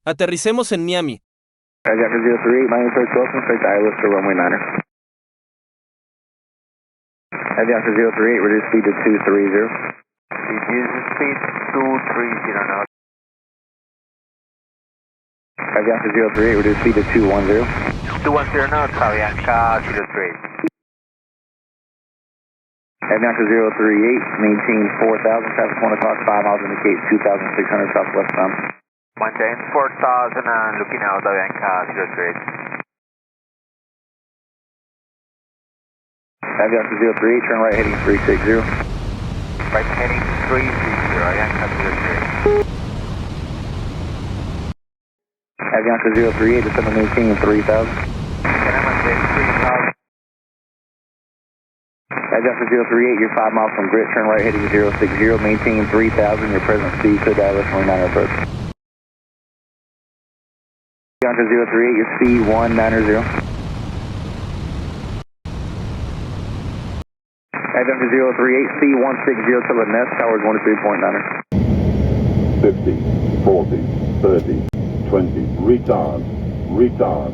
Aterricemos en Miami. Aviator 038, Miami Approach, welcome, straight to ILS to runway 9er. Aviator 038, reduce speed to 230. Reduce speed 230 now. Aviator 038, reduce speed to 210. 210 now, Avianca 03. Aviator 038, maintain 4,000, traffic 1 o'clock, 5 miles, indicate 2,600 southwest bound. Maintain 4,000 and looking out Avianca 03. Aviator 038, turn right heading 360. Right heading 360, Avianca 03. Aviator 038, descend to maintain 3,000. Can I maintain 3,000? Aviator 038, you're 5 miles from grid, turn right heading 060, maintain 3,000, your present speed, clear to ILS runway 9er approach. Aviator 038, your speed 190. Aviator 038, speed 160 to the nest, towers 123.9er. 50, 40, 30, 20, retard, retard.